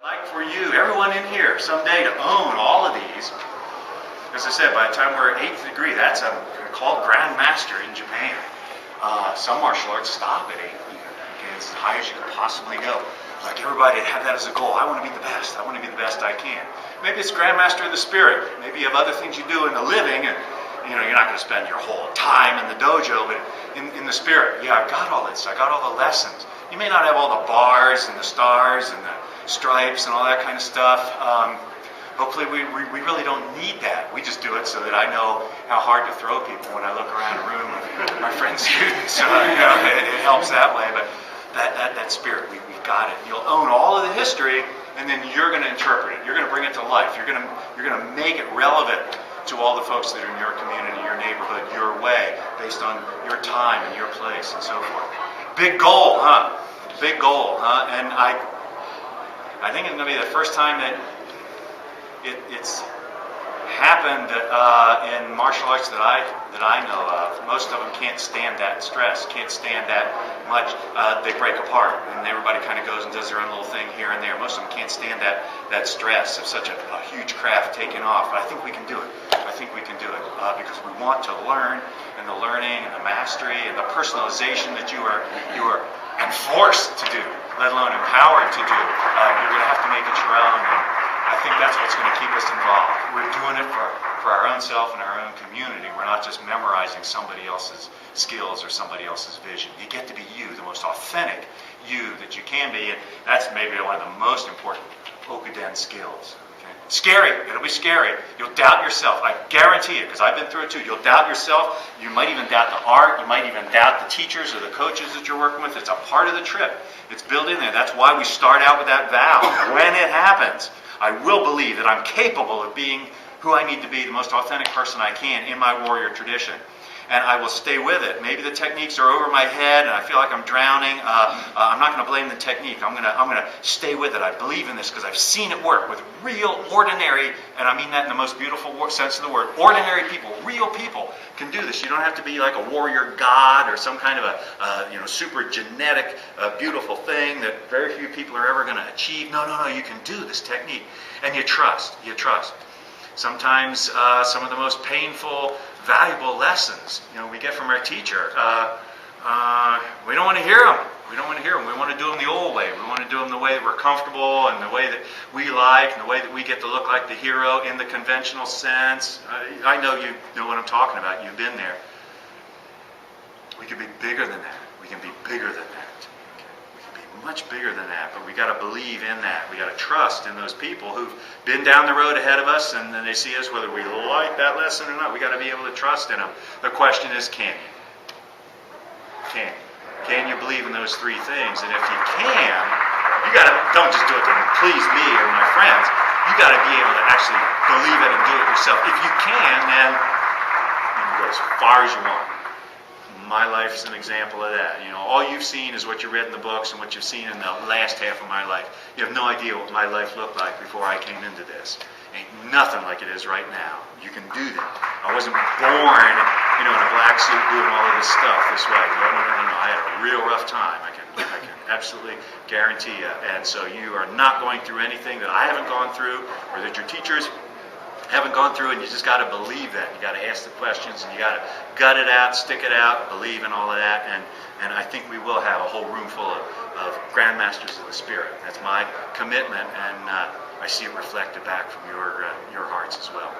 Like for you, everyone in here, someday to own all of these. As I said, by the time we're 8th degree, that's called Grand Master in Japan. Some martial arts stop at 8th. Okay, it's as high as you can possibly go. Like everybody have that as a goal. I want to be the best. I want to be the best I can. Maybe it's Grand Master of the Spirit. Maybe you have other things you do in the living, and you're not going to spend your whole time in the dojo, but in the spirit. Yeah, I've got all this. I got all the lessons. You may not have all the bars and the stars and the stripes and all that kind of stuff. Hopefully we really don't need that. We just do it so that I know how hard to throw people when I look around a room with my friends' students. It helps that way. But that spirit, we've got it. You'll own all of the history, and then you're going to interpret it. You're going to bring it to life. You're going to make it relevant to all the folks that are in your community, your neighborhood, your way, based on your time and your place and so forth. Big goal, huh? Big goal, huh? And I think it's going to be the first time that it's happened in martial arts that I know of. Most of them can't stand that stress, can't stand that much. They break apart, and everybody kind of goes and does their own little thing here and there. Most of them can't stand that stress of such a huge craft taking off. But I think we can do it. I think we can do it because we want to learn, and the learning and the mastery and the personalization that you are enforced to do, let alone empowered to do. You're going to have to make it your own. I think that's what's going to keep us involved. We're doing it for our own self and our own community. We're not just memorizing somebody else's skills or somebody else's vision. You get to be you, the most authentic you that you can be, and that's maybe one of the most important Okuden skills. Okay? Scary. It'll be scary. You'll doubt yourself. I guarantee it, because I've been through it too. You'll doubt yourself. You might even doubt the art. You might even doubt the teachers or the coaches that you're working with. It's a part of the trip. It's built in there. That's why we start out with that vow. When it happens, I will believe that I'm capable of being who I need to be, the most authentic person I can in my warrior tradition. And I will stay with it. Maybe the techniques are over my head and I feel like I'm drowning. I'm not going to blame the technique. I'm going to stay with it. I believe in this because I've seen it work with real, ordinary, and I mean that in the most beautiful sense of the word, ordinary people, real people can do this. You don't have to be like a warrior god or some kind of a super genetic, beautiful thing that very few people are ever going to achieve. No, you can do this technique. And you trust. Sometimes some of the most painful, valuable lessons, we get from our teacher. We don't want to hear them. We want to do them the old way. We want to do them the way that we're comfortable and the way that we like and the way that we get to look like the hero in the conventional sense. I know you know what I'm talking about. You've been there. We can be bigger than that. We can be bigger than that. Much bigger than that, but we got to believe in that. We got to trust in those people who've been down the road ahead of us, and then they see us, whether we like that lesson or not. We got to be able to trust in them. The question is, can you? Can you believe in those three things? And if you can, you got to don't just do it to please me or my friends. You got to be able to actually believe it and do it yourself. If you can, then you can go as far as you want. My life is an example of that. All you've seen is what you read in the books and what you've seen in the last half of my life. You have no idea what my life looked like before I came into this. Ain't nothing like it is right now. You can do that. I wasn't born, in a black suit doing all of this stuff this way. No. I had a real rough time. I can absolutely guarantee you. And so you are not going through anything that I haven't gone through or that your teachers haven't gone through, and you just got to believe that. You got to ask the questions, and you got to gut it out, stick it out, believe in all of that, and I think we will have a whole room full of grandmasters of the spirit. That's my commitment, and I see it reflected back from your hearts as well.